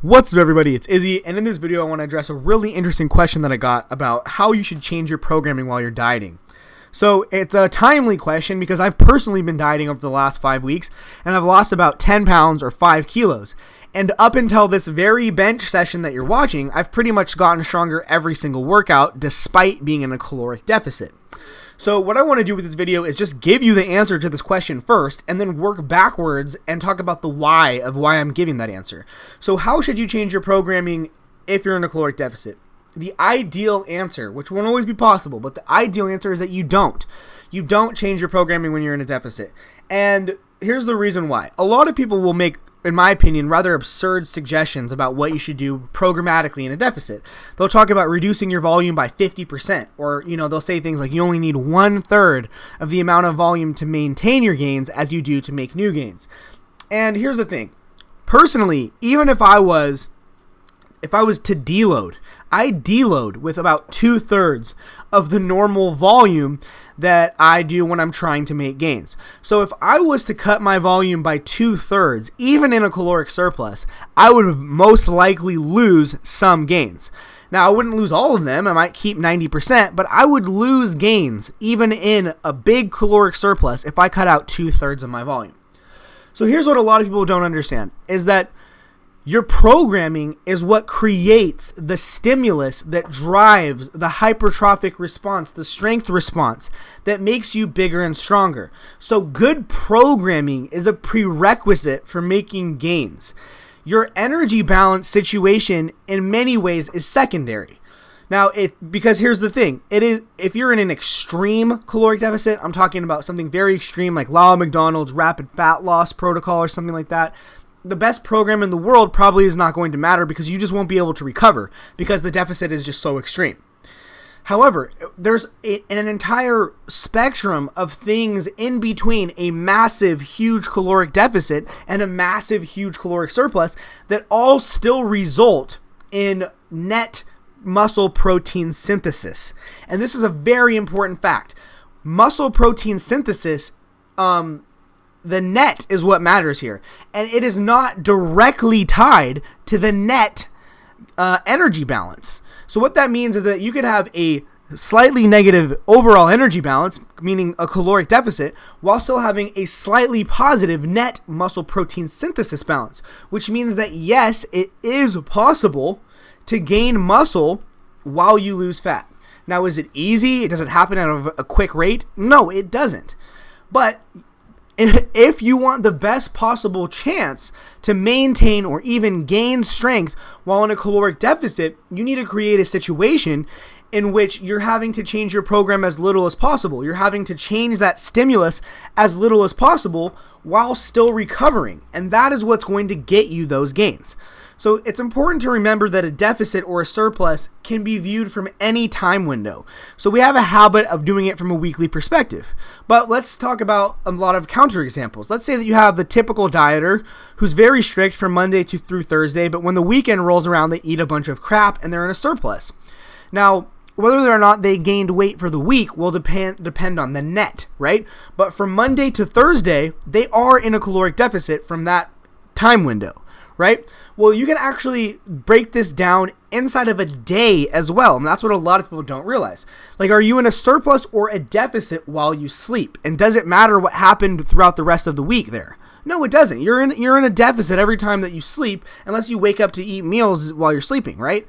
What's up, everybody? It's Izzy, and in this video I want to address a really interesting question that I got about how you should change your programming while you're dieting. So it's a timely question because I've personally been dieting over the last 5 weeks, and I've lost about 10 pounds or 5 kilos. And up until this very bench session that you're watching, I've pretty much gotten stronger every single workout despite being in a caloric deficit. So what I want to do with this video is just give you the answer to this question first and then work backwards and talk about the why of why I'm giving that answer. So how should you change your programming if you're in a caloric deficit? The ideal answer, which won't always be possible, but the ideal answer is that you don't. You don't change your programming when you're in a deficit. And here's the reason why. A lot of people will make, in my opinion, rather absurd suggestions about what you should do programmatically in a deficit. They'll talk about reducing your volume by 50%, or, they'll say things like you only need 1/3 of the amount of volume to maintain your gains as you do to make new gains. And here's the thing. Personally, even if I was to deload, I deload with about 2/3 of the normal volume that I do when I'm trying to make gains. So if I was to cut my volume by 2/3, even in a caloric surplus, I would most likely lose some gains. Now, I wouldn't lose all of them. I might keep 90%, but I would lose gains even in a big caloric surplus if I cut out 2/3 of my volume. So here's what a lot of people don't understand, is that your programming is what creates the stimulus that drives the hypertrophic response, the strength response that makes you bigger and stronger. So good programming is a prerequisite for making gains. Your energy balance situation in many ways is secondary. Now, because here's the thing, if you're in an extreme caloric deficit, I'm talking about something very extreme like Lyle McDonald's rapid fat loss protocol or something like that, the best program in the world probably is not going to matter because you just won't be able to recover because the deficit is just so extreme. However, there's an entire spectrum of things in between a massive, huge caloric deficit and a massive, huge caloric surplus that all still result in net muscle protein synthesis. And this is a very important fact. Muscle protein synthesis, the net is what matters here, and it is not directly tied to the net energy balance. So what that means is that you could have a slightly negative overall energy balance, meaning a caloric deficit, while still having a slightly positive net muscle protein synthesis balance, which means that yes, it is possible to gain muscle while you lose fat. Now, is it easy? Does it happen at a quick rate? No, it doesn't. But if you want the best possible chance to maintain or even gain strength while in a caloric deficit, you need to create a situation in which you're having to change your program as little as possible. You're having to change that stimulus as little as possible while still recovering. And that is what's going to get you those gains. So it's important to remember that a deficit or a surplus can be viewed from any time window. So we have a habit of doing it from a weekly perspective. But let's talk about a lot of counterexamples. Let's say that you have the typical dieter who's very strict from Monday through Thursday, but when the weekend rolls around, they eat a bunch of crap and they're in a surplus. Now, whether or not they gained weight for the week will depend on the net, right? But from Monday to Thursday, they are in a caloric deficit from that time window, right? Well, you can actually break this down inside of a day as well, and that's what a lot of people don't realize. Like, are you in a surplus or a deficit while you sleep? And does it matter what happened throughout the rest of the week there? No, it doesn't. You're in a deficit every time that you sleep, unless you wake up to eat meals while you're sleeping, right?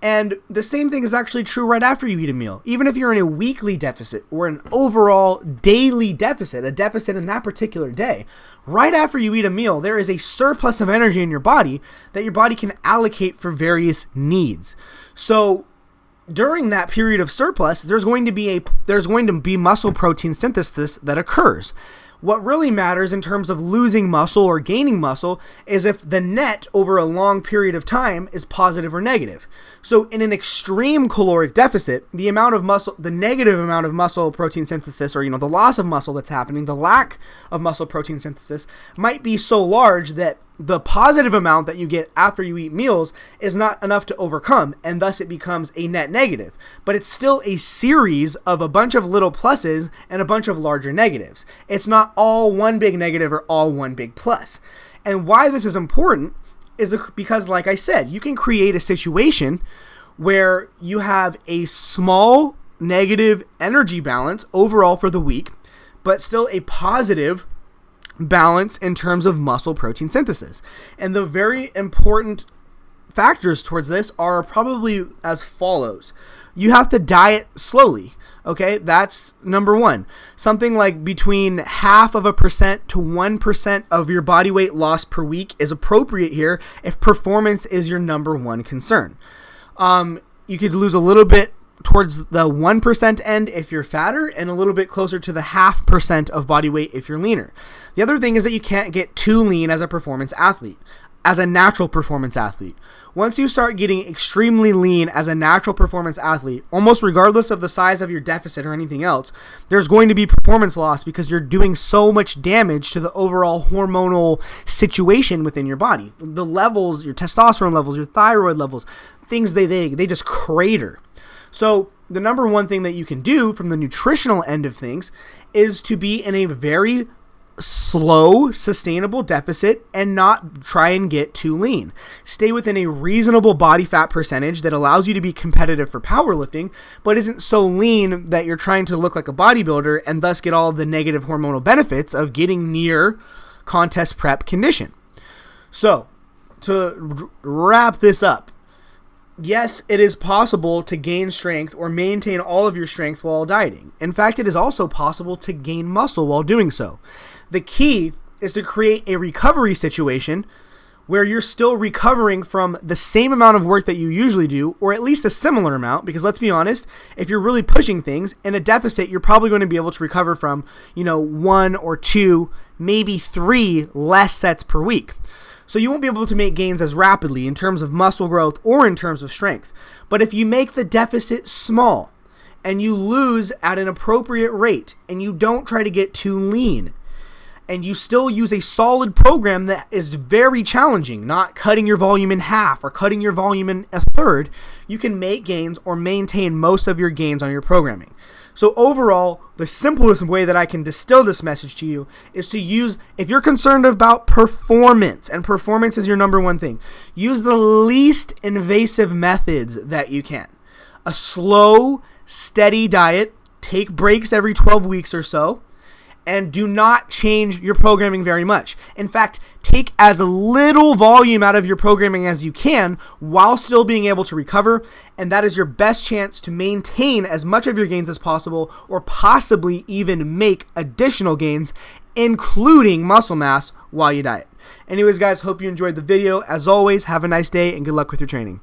And the same thing is actually true right after you eat a meal. Even if you're in a weekly deficit or an overall daily deficit, a deficit in that particular day, right after you eat a meal, there is a surplus of energy in your body that your body can allocate for various needs. So during that period of surplus, there's going to be muscle protein synthesis that occurs. What really matters in terms of losing muscle or gaining muscle is if the net over a long period of time is positive or negative. So in an extreme caloric deficit, the negative amount of muscle protein synthesis, or the loss of muscle that's happening, the lack of muscle protein synthesis might be so large that the positive amount that you get after you eat meals is not enough to overcome, and thus it becomes a net negative. But it's still a series of a bunch of little pluses and a bunch of larger negatives. It's not all one big negative or all one big plus. And why this is important because, like I said, you can create a situation where you have a small negative energy balance overall for the week, but still a positive balance in terms of muscle protein synthesis. And the very important factors towards this are probably as follows. You have to diet slowly. Okay, that's number one. Something like between 0.5% to 1% of your body weight loss per week is appropriate here if performance is your number one concern. You could lose a little bit towards the 1% end if you're fatter, and a little bit closer to the 0.5% of body weight if you're leaner. The other thing is that you can't get too lean as a performance athlete, as a natural performance athlete. Once you start getting extremely lean as a natural performance athlete, almost regardless of the size of your deficit or anything else, there's going to be performance loss because you're doing so much damage to the overall hormonal situation within your body. The levels, your testosterone levels, your thyroid levels, things they just crater. So the number one thing that you can do from the nutritional end of things is to be in a very slow, sustainable deficit and not try and get too lean. Stay within a reasonable body fat percentage that allows you to be competitive for powerlifting, but isn't so lean that you're trying to look like a bodybuilder and thus get all of the negative hormonal benefits of getting near contest prep condition. So, to wrap this up, yes, it is possible to gain strength or maintain all of your strength while dieting. In fact, it is also possible to gain muscle while doing so. The key is to create a recovery situation where you're still recovering from the same amount of work that you usually do, or at least a similar amount, because let's be honest, if you're really pushing things in a deficit, you're probably going to be able to recover from, 1 or 2, maybe 3 less sets per week. So you won't be able to make gains as rapidly in terms of muscle growth or in terms of strength. But if you make the deficit small and you lose at an appropriate rate and you don't try to get too lean and you still use a solid program that is very challenging, not cutting your volume in half or cutting your volume in a third, you can make gains or maintain most of your gains on your programming. So overall, the simplest way that I can distill this message to you is to use, if you're concerned about performance, and performance is your number one thing, use the least invasive methods that you can. A slow, steady diet, take breaks every 12 weeks or so, and do not change your programming very much. In fact, take as little volume out of your programming as you can while still being able to recover, and that is your best chance to maintain as much of your gains as possible, or possibly even make additional gains, including muscle mass, while you diet. Anyways, guys, hope you enjoyed the video. As always, have a nice day and good luck with your training.